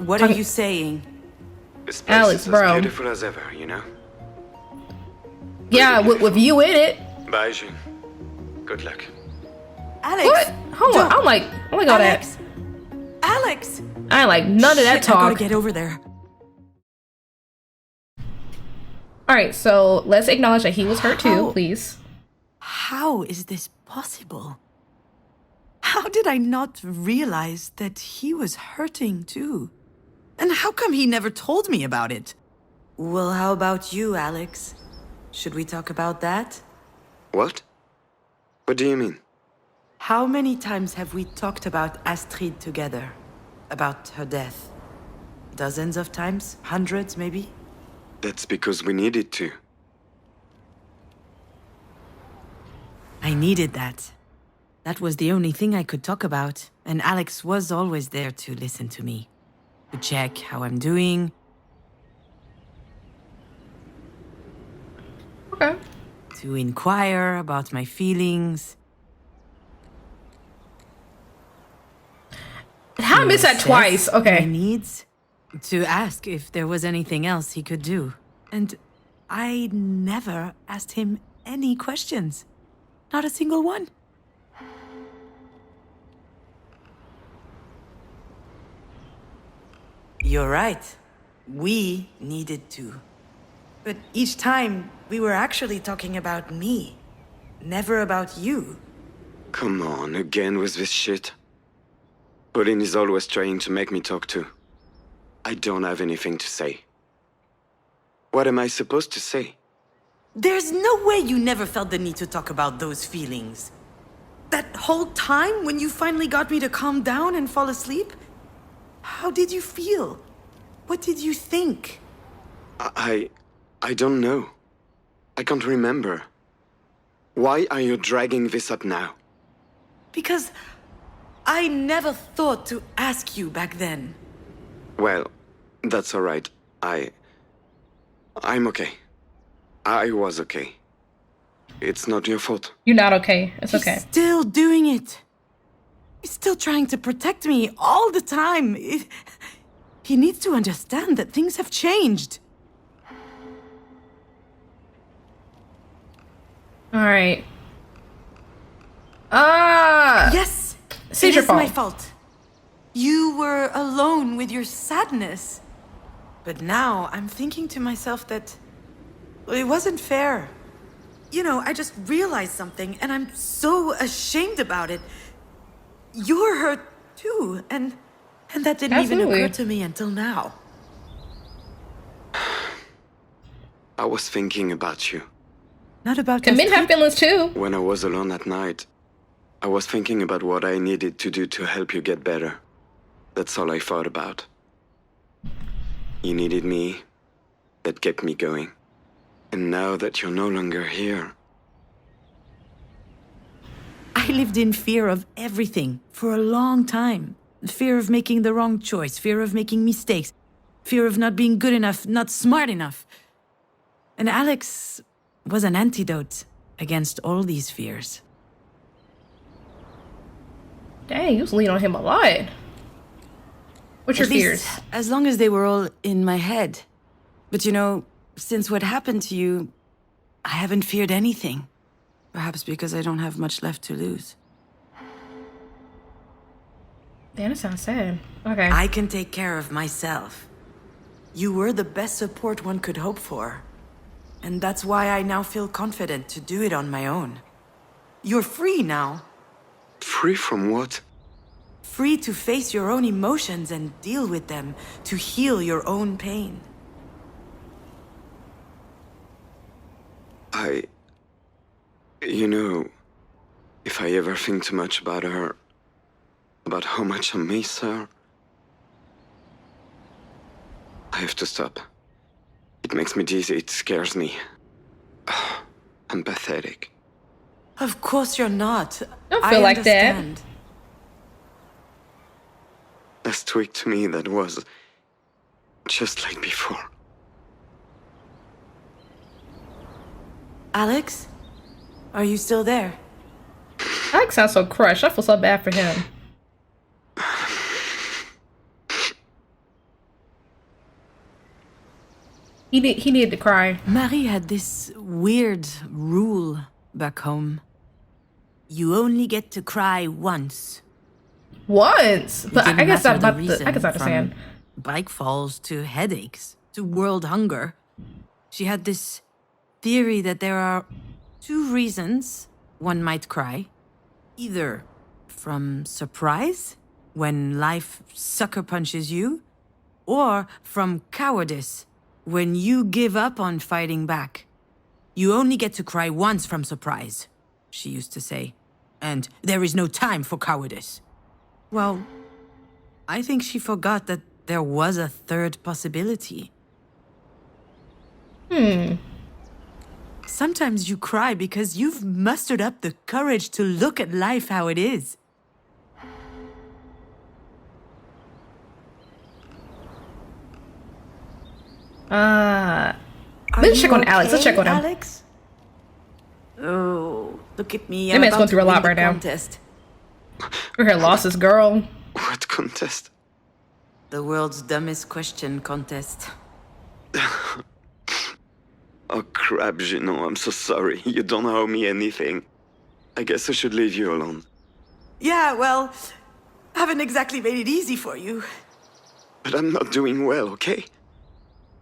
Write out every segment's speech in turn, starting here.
What are you saying? This place Alex, is bro. as beautiful as ever, you know? Yeah, with you in it. Bye, June. Good luck. Alex! What? Hold on. I'm like all Alex! that. Alex! I ain't like none of that Shit, I gotta talk. get over there. All right, so let's acknowledge that he was hurt too, please. How is this possible? How did I not realize that he was hurting too? And how come he never told me about it? Well, how about you, Alex? Should we talk about that? What? What do you mean? How many times have we talked about Astrid together? About her death? Dozens of times? Hundreds, maybe? That's because we needed to. I needed that. That was the only thing I could talk about, and Alex was always there to listen to me. To check how I'm doing. Okay. To inquire about my feelings. How I missed that assess twice? my Okay. needs. To ask if there was anything else he could do. And I never asked him any questions. Not a single one. You're right. We needed to. But each time, we were actually talking about me. Never about you. Come on, again with this shit. Pauline is always trying to make me talk to. I don't have anything to say. What am I supposed to say? There's no way you never felt the need to talk about those feelings. That whole time when you finally got me to calm down and fall asleep? How did you feel? What did you think? I don't know. I can't remember. Why are you dragging this up now? Because I never thought to ask you back then. Well, that's alright. I'm okay. I was okay. It's not your fault. You're not okay. It's okay. He's still doing it. He's still trying to protect me all the time. He needs to understand that things have changed. All right. Yes, it's it your is my fault. fault. You were alone with your sadness. But now I'm thinking to myself that it wasn't fair. You know, I just realized something and I'm so ashamed about it. You're hurt too, and that didn't Absolutely. even occur to me until now. I was thinking about you. Not about Can men have Astrid. feelings too? When I was alone at night, I was thinking about what I needed to do to help you get better. That's all I thought about. You needed me. That kept me going. And now that you're no longer here, I lived in fear of everything for a long time. Fear of making the wrong choice, fear of making mistakes, fear of not being good enough, not smart enough. And Alex was an antidote against all these fears. Dang, you was leaning on him a lot. What's your At least, fears? as long as they were all in my head. But you know, since what happened to you, I haven't feared anything. Perhaps because I don't have much left to lose. Damn, that sounds sad. Okay. I can take care of myself. You were the best support one could hope for. And that's why I now feel confident to do it on my own. You're free now. free from what? Free to face your own emotions and deal with them, to heal your own pain. You know, if I ever think too much about her, about how much I miss her, I have to stop. It makes me dizzy, it scares me. I'm pathetic. Of course you're not. Don't feel like that. understand. Last week to me, that was just like before. Alex? Are you still there? Alex sounds so crushed. I feel so bad for him. He needed to cry. Marie had this weird rule back home. You only get to cry once. Once, but I guess I guess I understand. From bike falls to headaches to world hunger. She had this theory that there are two reasons one might cry. Either from surprise, when life sucker punches you, or from cowardice, when you give up on fighting back. You only get to cry once from surprise, she used to say. And there is no time for cowardice. Well, I think she forgot that there was a third possibility. Sometimes you cry because you've mustered up the courage to look at life how it is. Let's check on Alex. Let's check on him. Alex? Oh, look at me. That man's going through a lot right now. We're here, lost this girl. What contest? The world's dumbest question contest. Oh crap, Junon, I'm so sorry. You don't owe me anything. I guess I should leave you alone. Yeah, well, haven't exactly made it easy for you. But I'm not doing well, okay?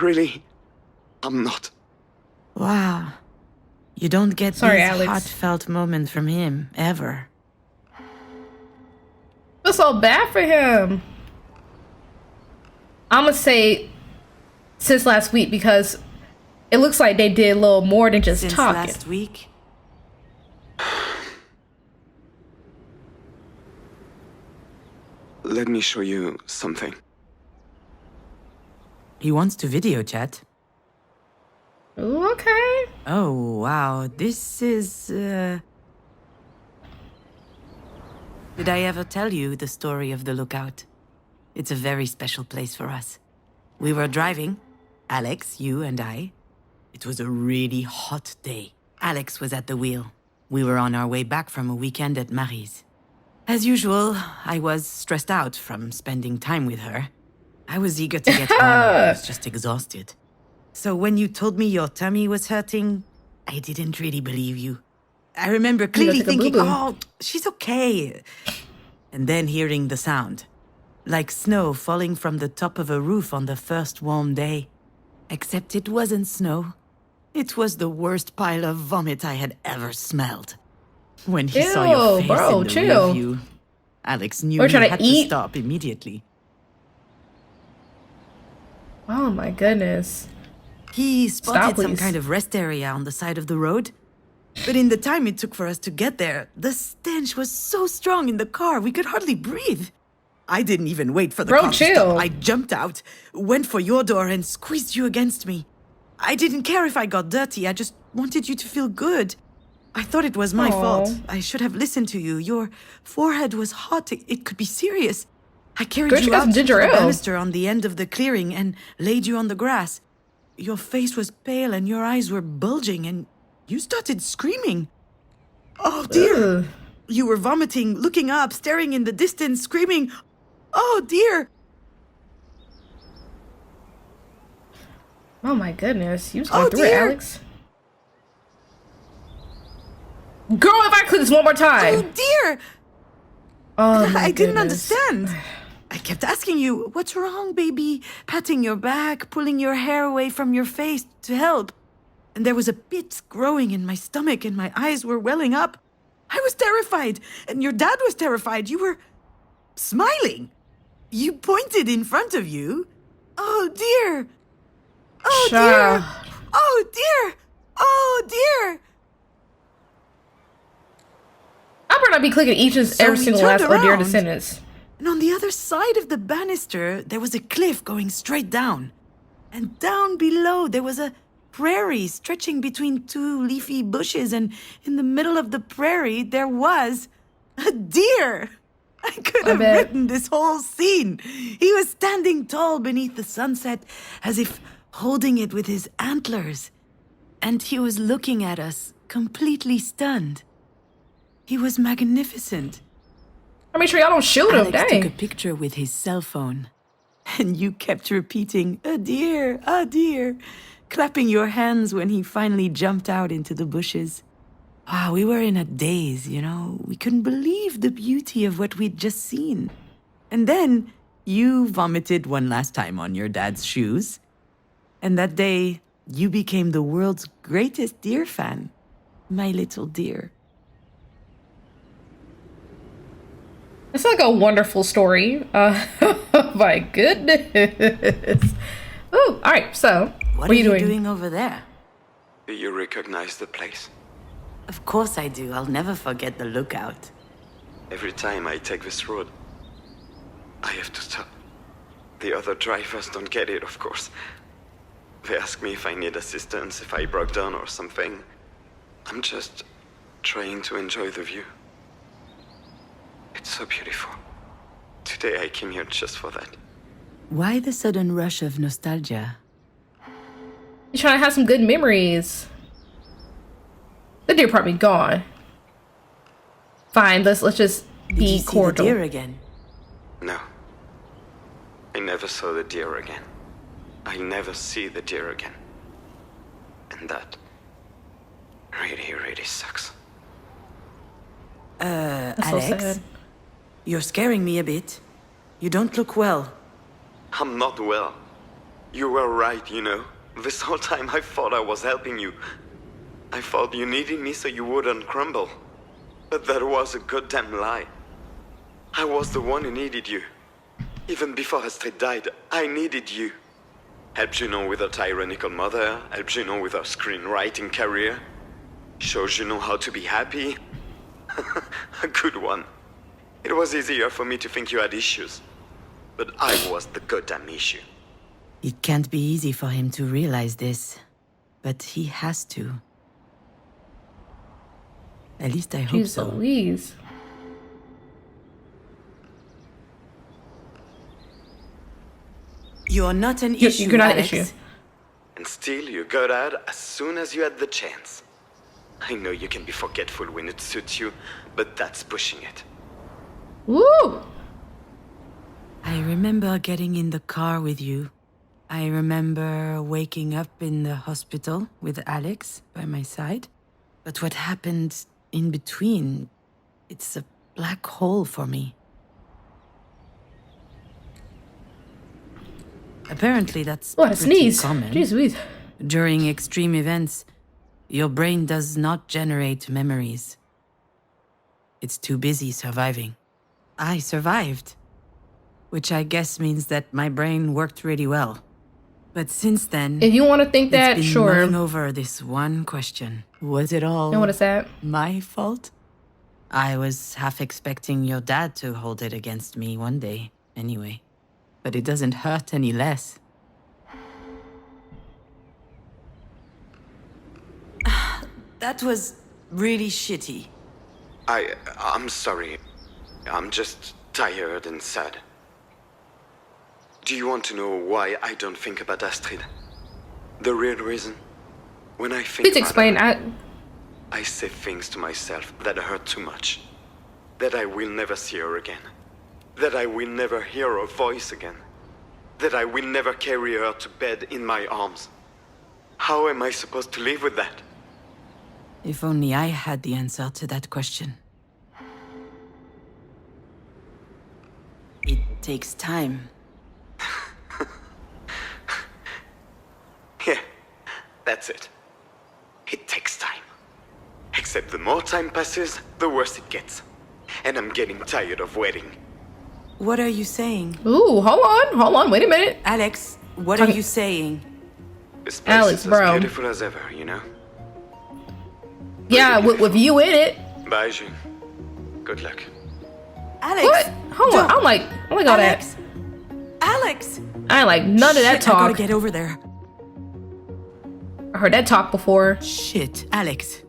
Really, I'm not. Wow. You don't get Sorry, these Alex. heartfelt moments from him, ever. It's so bad for him. I'm gonna say since last week because it looks like they did a little more than just Since talking. last week? Let me show you something. He wants to video chat. Ooh, okay. Oh, wow. This is, Did I ever tell you the story of the Lookout? It's a very special place for us. We were driving, Alex, you and I. It was a really hot day. Alex was at the wheel. We were on our way back from a weekend at Marie's. As usual, I was stressed out from spending time with her. I was eager to get home. I was just exhausted. So when you told me your tummy was hurting, I didn't really believe you. I remember clearly take a thinking, boo-boo. oh, she's okay. And then hearing the sound. Like snow falling from the top of a roof on the first warm day. Except it wasn't snow. It was the worst pile of vomit I had ever smelled. When he saw your face bro, in the chill. rear view, Alex knew We're he trying to had eat. to stop immediately. Oh my goodness. He spotted some please. kind of rest area on the side of the road. But in the time it took for us to get there, the stench was so strong in the car, we could hardly breathe. I didn't even wait for the Bro, car to chill. stop. I jumped out, went for your door, and squeezed you against me. I didn't care if I got dirty. I just wanted you to feel good. I thought it was my Aw. fault. I should have listened to you. Your forehead was hot. It could be serious. I carried Girl, she you got out some to ginger the ale. banister on the end of the clearing and laid you on the grass. Your face was pale and your eyes were bulging and you started screaming. Oh dear. Ugh. You were vomiting, looking up, staring in the distance, screaming, oh dear. Oh my goodness. You was going Oh, through it, dear. Alex. Girl, if I could this one more Oh time. dear. Oh my I didn't goodness. understand. I kept asking you, what's wrong, baby? Patting your back, pulling your hair away from your face to help. And there was a pit growing in my stomach and my eyes were welling up. I was terrified, and your dad was terrified. You were smiling. You pointed in front of you. Oh, dear. Oh, Child. dear. Oh, dear. Oh, dear. I better not be clicking each and So every we single turned last oh dear around. sentence. And on the other side of the banister, there was a cliff going straight down. And down below, there was a prairie stretching between two leafy bushes. And in the middle of the prairie, there was a deer. I could have bet. written this whole scene. He was standing tall beneath the sunset, as if holding it with his antlers. And he was looking at us, completely stunned. He was magnificent. I make sure y'all don't shoot him. Alex took a Dang. picture with his cell phone. And you kept repeating, a deer, clapping your hands when he finally jumped out into the bushes. Ah, we were in a daze, you know. We couldn't believe the beauty of what we'd just seen. And then you vomited one last time on your dad's shoes. And that day, you became the world's greatest deer fan. My little deer. It's like a wonderful story. My goodness. Oh, all right. So, What are you doing over there? Do you recognize the place? Of course I do. I'll never forget the lookout. Every time I take this road, I have to stop. The other drivers don't get it, of course. They ask me if I need assistance, if I broke down or something. I'm just trying to enjoy the view. It's so beautiful. Today I came here just for that. Why the sudden rush of nostalgia? You're trying to have some good memories. The deer probably gone. Fine, let's just Did be you see cordial. the deer again? No. I never saw the deer again. I'll never see the deer again. And that really, really sucks. That's so Alex? sad. You're scaring me a bit. You don't look well. I'm not well. You were right, you know. This whole time I thought I was helping you. I thought you needed me so you wouldn't crumble. But that was a goddamn lie. I was the one who needed you. Even before Astrid died, I needed you. Helped Junon with her tyrannical mother, helped Junon with her screenwriting career. Showed Junon how to be happy. A good one. It was easier for me to think you had issues. But I was the goddamn issue. It can't be easy for him to realize this. But he has to. At least I hope Jeez so. Louise. You're not an issue, You're not an Alex. issue. And still you got out as soon as you had the chance. I know you can be forgetful when it suits you, but that's pushing it. Woo! I remember getting in the car with you. I remember waking up in the hospital with Alex by my side. But what happened in between, it's a black hole for me. Apparently that's What a pretty sneeze. common. Jeez Louise. During extreme events, your brain does not generate memories. It's too busy surviving. I survived, which I guess means that my brain worked really well. But since then, If you want to think that, it's been sure. mulling over this one question. Was it all You know what is that? my fault? I was half expecting your dad to hold it against me one day, anyway. But it doesn't hurt any less. That was really shitty. I'm sorry. I'm just tired and sad. Do you want to know why I don't think about Astrid? The real reason? When I think Please about explain. her, I say things to myself that hurt too much. That I will never see her again. That I will never hear her voice again. That I will never carry her to bed in my arms. How am I supposed to live with that? If only I had the answer to that question. It takes time. Yeah, that's it. It takes time. Except the more time passes, the worse it gets. And I'm getting tired of waiting. What are you saying? Ooh, hold on, wait a minute. Alex, what are you saying? This place Alex, is bro. as beautiful as ever, you know? Yeah, with you in it. Bye, June. Good luck. Alex! What? Hold on, I'm like all that. Alex! Alex! I ain't like none of that Shit, I gotta talk. get over there. I heard that talk before. Shit, Alex.